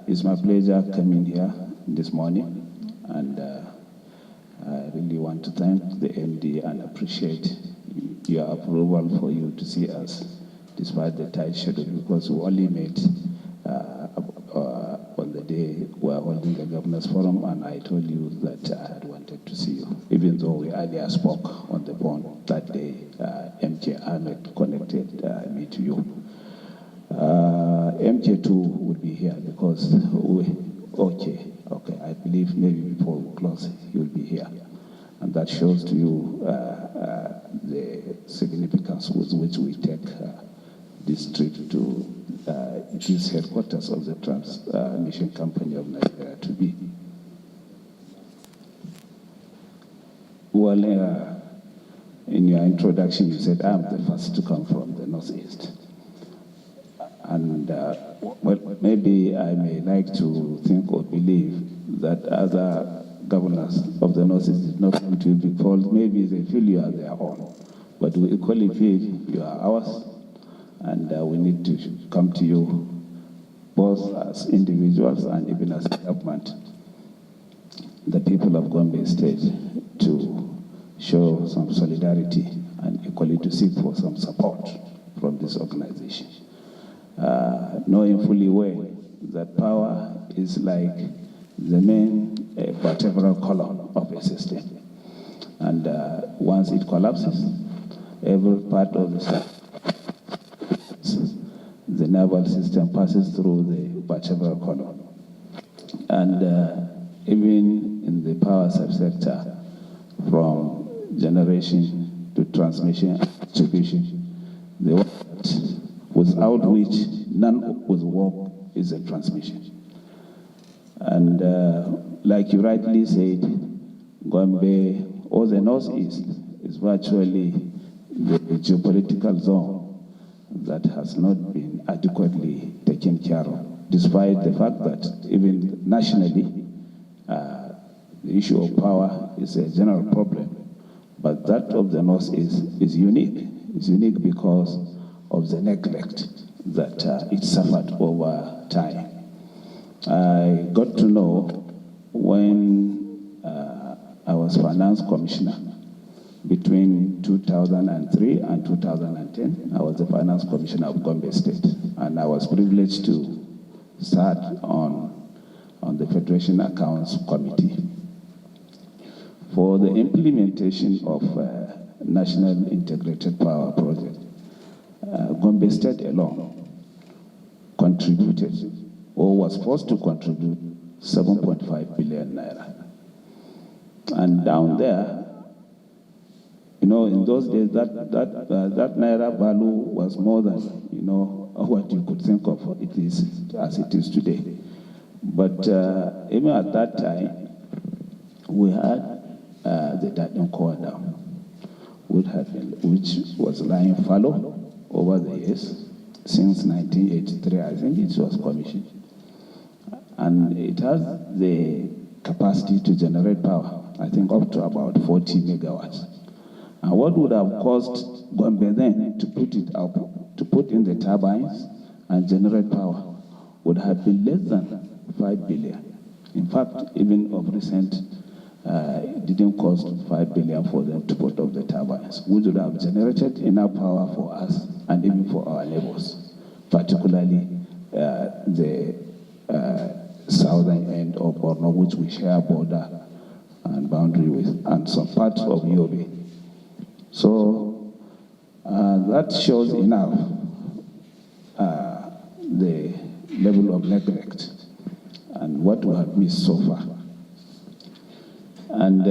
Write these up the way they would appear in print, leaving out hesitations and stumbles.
It's my pleasure coming here this morning, and I really want to thank the MD and appreciate your approval for you to see us despite the tight schedule, because we only met on the day we were holding the Governors Forum, and I told you that I had wanted to see you, even though we earlier spoke on the phone that day. MK Ahmed connected me to you. MK2 would be here because okay, I believe maybe before we close, he will be here. And that shows to you the significance with which we take this trip to this headquarters of the Transmission Company of Nigeria to be. Well, in your introduction, you said, I'm the first to come from the Northeast. And well, maybe I may like to think or believe that other governors of the Northeast did not come to you because maybe they feel you are their own. But we equally feel you are ours, and we need to come to you both as individuals and even as a government, the people of Gombe State, to show some solidarity and equally to seek for some support from this organization. Knowing fully well that power is like the main vertebral column of a system. And once it collapses, every part of the naval system passes through the vertebral column. And even in the power subsector, from generation to transmission and distribution, the one without which none would work is a transmission. And like you rightly said, Gombe, or the Northeast, is virtually the geopolitical zone that has not been adequately taken care of, despite the fact that even nationally, the issue of power is a general problem. But that of the Northeast is unique. It's unique because of the neglect that it suffered over time. I got to know when I was finance commissioner between 2003 and 2010. I was the finance commissioner of Gombe State, and I was privileged to start on the Federation Accounts Committee for the implementation of National Integrated Power Project. Gombe State alone contributed, or was forced to contribute, 7.5 billion naira. And down there, you know, in those days, that naira value was more than, you know, what you could think of it is as it is today. But even at that time, we had the Datin Core Dam, which was lying fallow over the years. Since 1983, I think it was commissioned. And it has the capacity to generate power, I think up to about 40 megawatts. And what would have cost Gombe then to put it up, to put in the turbines and generate power, would have been less than 5 billion. In fact, even of recent, it didn't cost 5 billion for them to put up the turbines, which would have generated enough power for us and even for our neighbors, particularly the southern end of Borno, which we share border and boundary with, and some parts of Yobe. So that shows enough the level of neglect and what we have missed so far. And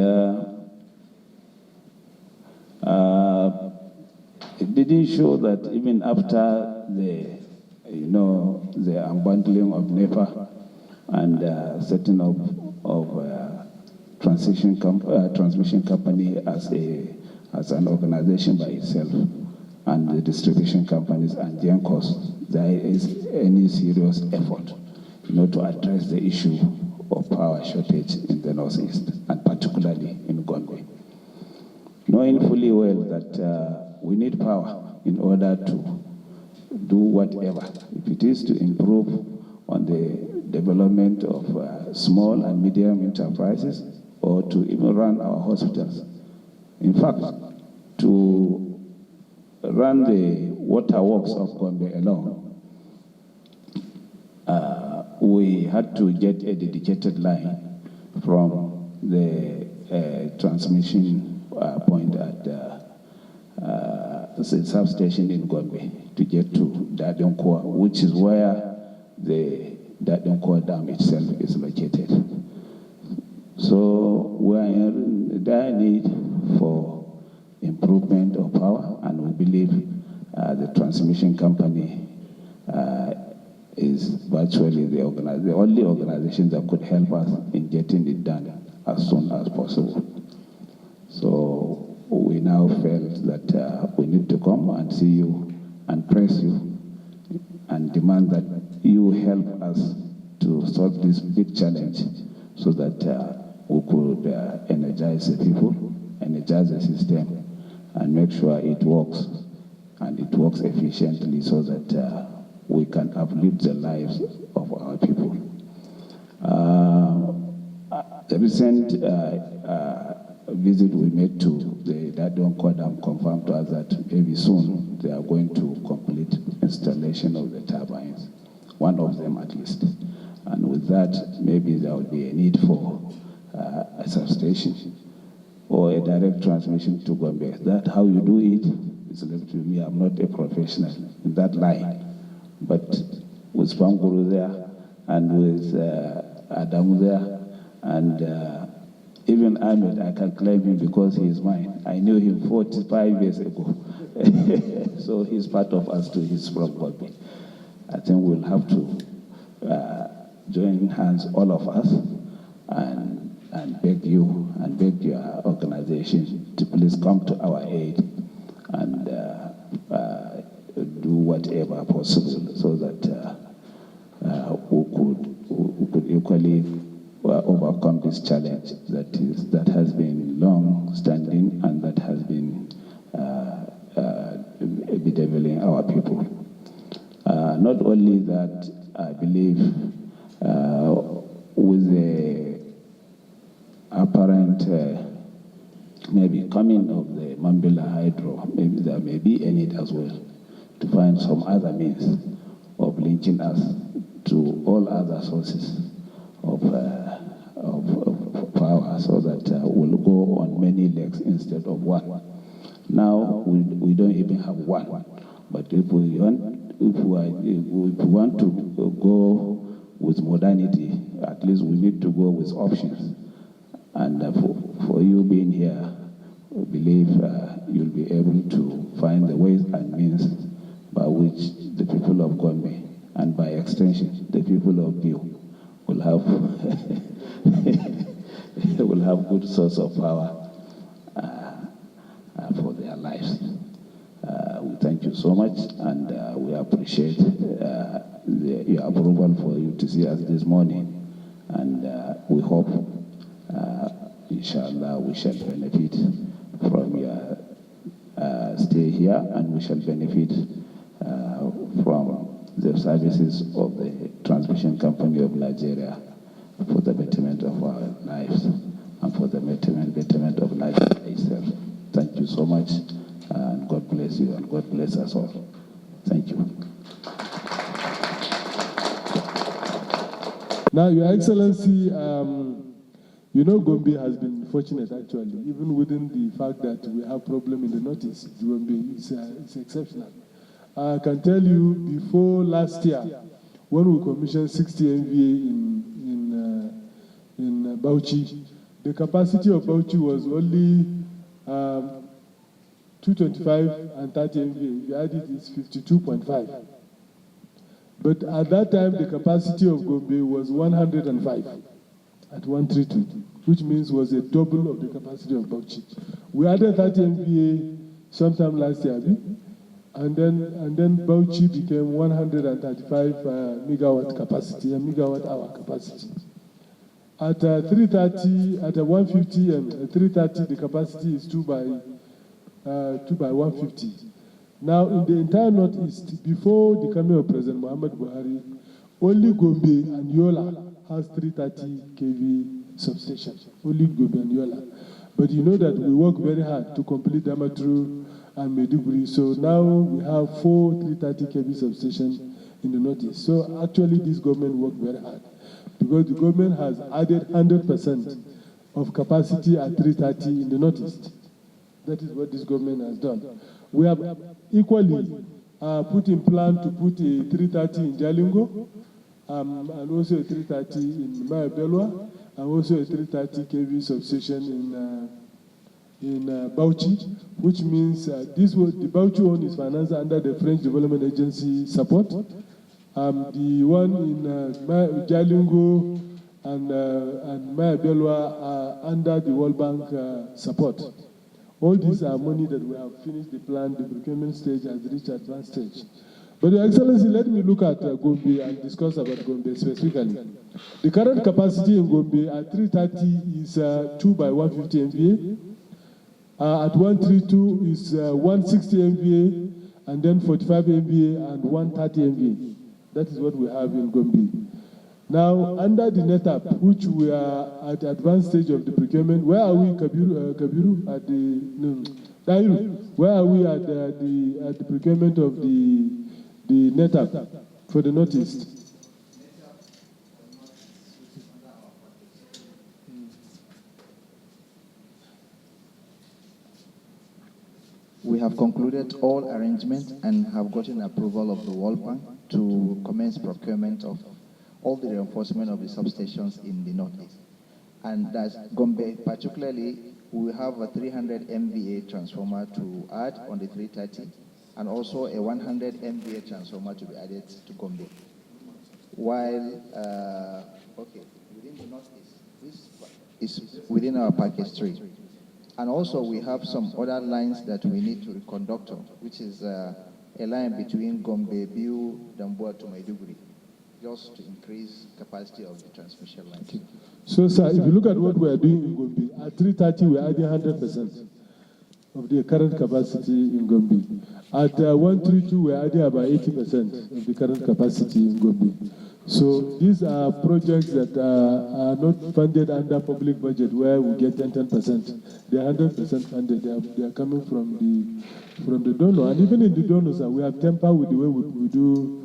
it didn't show that even after the unbundling of NEPA and setting up of transmission company as an organization by itself, and the distribution companies and GENCOs, there is any serious effort, to address the issue of power shortage in the Northeast, and particularly in Gombe. Knowing fully well that we need power in order to do whatever. If it is to improve on the development of small and medium enterprises, or to even run our hospitals. In fact, to run the water works of Gombe alone, we had to get a dedicated line from the transmission point at the substation in Gombe to get to Dadonkoa, which is where the Dadonkoa Dam itself is located. So we are in dire need for improvement of power, and we believe the transmission company is virtually the only organization that could help us in getting it done as soon as possible. So we now felt that we need to come and see you and press you and demand that you help us to solve this big challenge, so that we could energize the people, energize the system, and make sure it works, and it works efficiently, so that we can uplift the lives of our people. The recent visit we made to the Dadonkoa Dam confirmed to us that maybe soon they are going to complete installation of the turbines, one of them at least. And with that, maybe there will be a need for a substation or a direct transmission to Gombe. That's how you do it. It's left to me. I'm not a professional in that line. But with Panguru there, and with Adamu there, and even Ahmed, I can claim him because he is mine. I knew him 45 years ago. So he's part of us too. He's from Gombe. I think we'll have to join hands, all of us, and beg you and beg your organization to please come to our aid and do whatever possible, so that we could equally overcome this challenge that has been long standing and that has been bedeviling our people. Not only that, I believe with the apparent maybe coming of the Mambila Hydro, maybe there may be a need as well to find some other means of linking us to all other sources of power, so that we'll go on many legs instead of one. Now we don't even have one, but if we want to go with modernity, at least we need to go with options. And for you being here, we believe you'll be able to find the ways and means by which the people of Gombe, and by extension, the people of Biu, will have will have good source of power for their lives. We thank you so much, and we appreciate your approval for you to see us this morning, and we hope, inshallah, we shall benefit from your stay here, and we shall benefit from the services of the Transmission Company of Nigeria for the betterment of our lives and for the betterment of life itself. Thank you so much, and God bless you, and God bless us all. Thank you. Now, Your Excellency, you know, Gombe has been fortunate, actually, even within the fact that we have problem in the Northeast. Gombe is exceptional. I can tell you, before last year, when we commissioned 60 MVA in Bauchi, the capacity of Bauchi was only 225 and 30 MVA. If you add it, it's 52.5. But at that time, the capacity of Gombe was 105 at 132, which means was a double of the capacity of Bauchi. We added 30 MVA sometime last year, and then Bauchi became 135 megawatt capacity, a megawatt hour capacity. At 330, at 150 and 330, the capacity is 2 by 150. Now, in the entire Northeast, before the coming of President Muhammadu Buhari, Only Gombe and Yola has 330 kV substation. Only Gombe and Yola. But you know that we work very hard to complete Damaturu and Maiduguri. So now we have 4 330 kV substations in the Northeast. So actually this government worked very hard because the government has added 100% of capacity at 330 in the Northeast. That is what this government has done. We have equally put in plan to put a 330 in Jalingo, and also a 330 in Mayabelwa, and also a 330 kV substation in Bauchi, which means the Bauchi one is financed under the French Development Agency support. The one in Jalingo and Mayabelwa are under the World Bank support. All these are money that we have finished the plan, the procurement stage has reached advanced stage. But Your Excellency, let me look at Gombe and discuss about Gombe specifically. The current capacity in Gombe at 330 is 2 by 150 MVA. At 132 is 160 MVA, and then 45 MVA and 130 MVA. That is what we have in Gombe. Now, under the NETAP, which we are at the advanced stage of the procurement, where are we, Kabiru? At the Dairu. Where are we at the procurement of the NETAP for the Northeast? We have concluded all arrangements and have gotten approval of the World Bank to commence procurement of all the reinforcement of the substations in the Northeast. And that's Gombe, particularly, we have a 300 MVA transformer to add on the 330, and also a 100 MVA transformer to be added to Gombe. While, within the Northeast, this is within our package 3. And also we have some other lines that we need to reconduct on, which is a line between Gombe, Biu, Damboa to Maiduguri, just to increase capacity of the transmission line. Okay. So, sir, if you look at what we are doing in Gombe, at 330 we are adding 100% of the current capacity in Gombe. At 132 we are adding about 80% of the current capacity in Gombe. So these are projects that are not funded under public budget where we get 10%. They are 100% funded. They are coming from the donor. And even in the donors, we have tempered with the way we do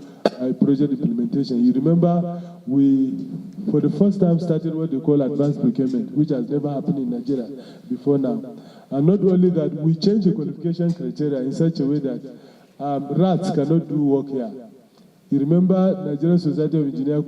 project implementation. You remember we, for the first time, started what they call advanced procurement, which has never happened in Nigeria before now. And not only that, we changed the qualification criteria in such a way that rats cannot do work here. You remember Nigerian Society of Engineers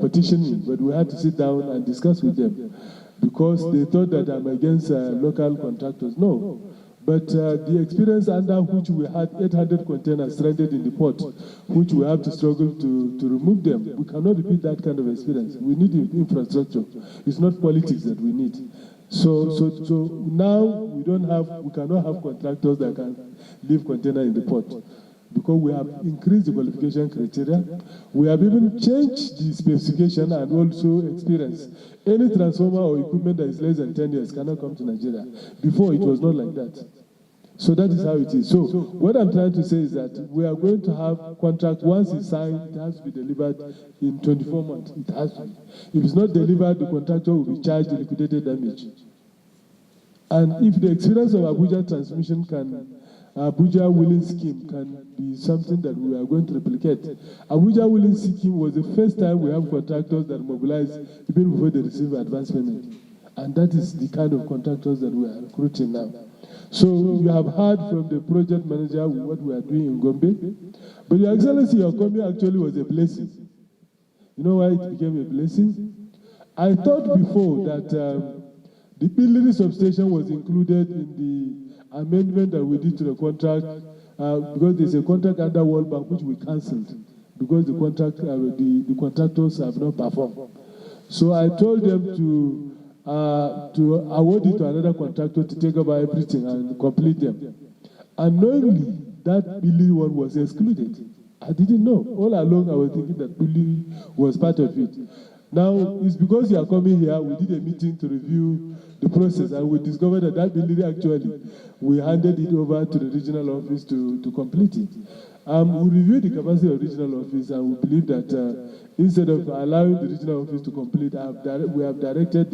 petitioning, but we had to sit down and discuss with them because they thought that I'm against local contractors. No. But the experience under which we had 800 containers stranded in the port, which we have to struggle to remove them, we cannot repeat that kind of experience. We need infrastructure. It's not politics that we need. So now we cannot have contractors that can leave container in the port, because we have increased the qualification criteria. We have even changed the specification and also experience. Any transformer or equipment that is less than 10 years cannot come to Nigeria. Before, it was not like that. So that is how it is. So what I'm trying to say is that we are going to have contract. Once it's signed, it has to be delivered in 24 months. It has to be. If it's not delivered, the contractor will be charged the liquidated damage. And if the experience of Abuja transmission Abuja Willing Scheme can be something that we are going to replicate. Abuja Willing Scheme was the first time we have contractors that mobilize even before they receive advance payment. And that is the kind of contractors that we are recruiting now. So you have heard from the project manager what we are doing in Gombe. But Your Excellency, your coming actually was a blessing. You know why it became a blessing? I thought before that the Billiri substation was included in the amendment that we did to the contract, because there's a contract under World Bank which we cancelled because the contractors have not performed. So I told them to award it to another contractor to take over everything and complete them. Unknowingly, that Billiri one was excluded. I didn't know. All along I was thinking that Billiri was part of it. Now, it's because you are coming here, we did a meeting to review the process, and we discovered that Billiri actually, we handed it over to the regional office to complete it. We reviewed the capacity of regional office, and we believe that instead of allowing the regional office to complete, we have directed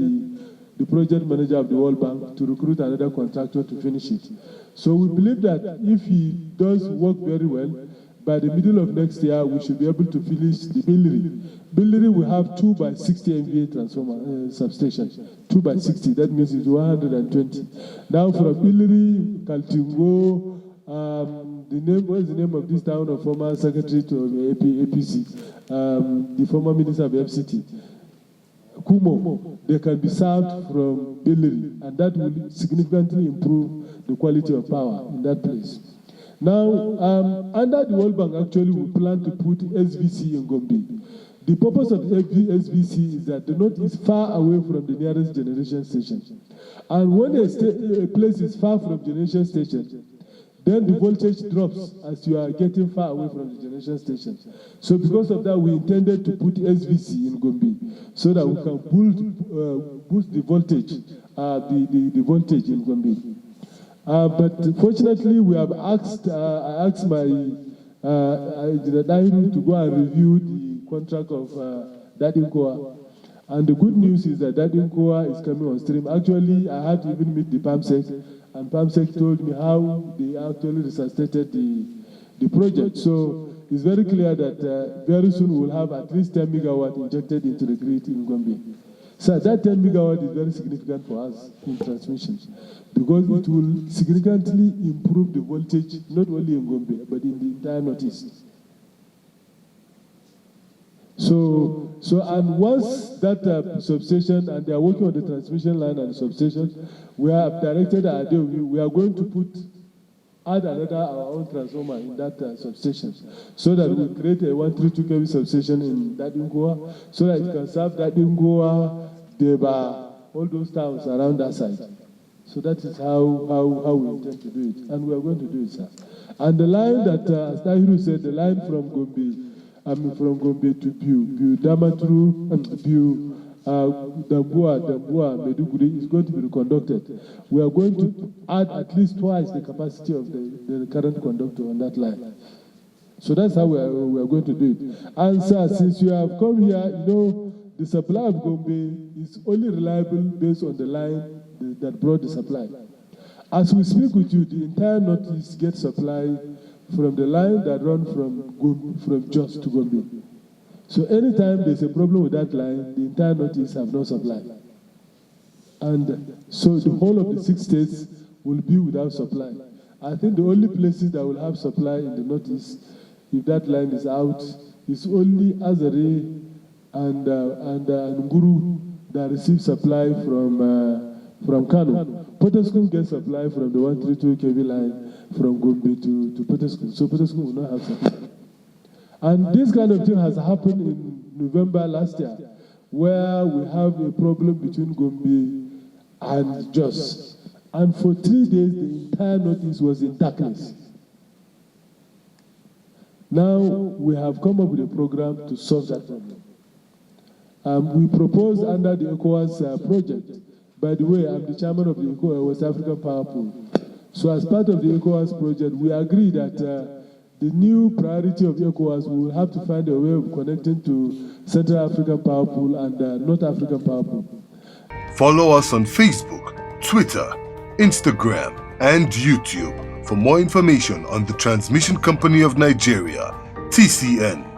the project manager of the World Bank to recruit another contractor to finish it. So we believe that if he does work very well, by the middle of next year, we should be able to finish the Billiri. Billiri will have 2 by 60 MVA transformer substation. 2 by 60, that means it's 120. Now from Billiri, Kaltungo, what is the name of this town of former secretary to APC, the former minister of FCT, Kumo, they can be served from Billiri, and that will significantly improve the quality of power in that place. Now, under the World Bank, actually, we plan to put SVC in Gombe. The purpose of SVC is that the north is far away from the nearest generation station. And when a place is far from generation station, then the voltage drops as you are getting far away from the generation station. So because of that, we intended to put SVC in Gombe so that we can boost the voltage, the voltage in Gombe. But fortunately, we have asked, I asked my Dahiru to go and review the contract of Dadinkoa. And the good news is that Dadinkoa is coming on stream. Actually, I had to even meet the PAMSEC, and PAMSEC told me how they actually resuscitated the project. So it's very clear that very soon we will have at least 10 megawatt injected into the grid in Gombe. So that 10 megawatt is very significant for us in transmission, because it will significantly improve the voltage, not only in Gombe, but in the entire Northeast. And once that substation, and they are working on the transmission line and the substation, we have directed we are going to add our own transformer in that substation, so that we create a 132 kV substation in Dadinkoa, so that it can serve Dadinkoa, Deba, all those towns around that side. So that is how we intend to do it, and we are going to do it, sir. And the line that, as Tahiru said, the line from Gombe to Biu Damaturu, Biu Dambua, Meduguri is going to be reconducted. We are going to add at least twice the capacity of the current conductor on that line. So that's how we are going to do it. And sir, since you have come here, you know, the supply of Gombe is only reliable based on the line that brought the supply. As we speak with you, the entire Northeast gets supply from the line that runs from Jos to Gombe. So anytime there's a problem with that line, the entire Northeast have no supply. And so the whole of the 6 states will be without supply. I think the only places that will have supply in the Northeast, if that line is out, is only Azare and Nguru that receive supply from Kano. Potoskum gets supply from the 132 kV line from Gombe to Potoskum. So Potoskum will not have supply. And this kind of thing has happened in November last year, where we have a problem between Gombe and Jos. And for 3 days, the entire Northeast was in darkness. Now, we have come up with a program to solve that problem. We proposed under the ECOWAS project. By the way, I'm the chairman of the West African Power Pool. So as part of the ECOWAS project, we agree that the new priority of ECOWAS, we will have to find a way of connecting to Central African Power Pool and North African Power Pool. Follow us on Facebook, Twitter, Instagram, and YouTube for more information on the Transmission Company of Nigeria, TCN.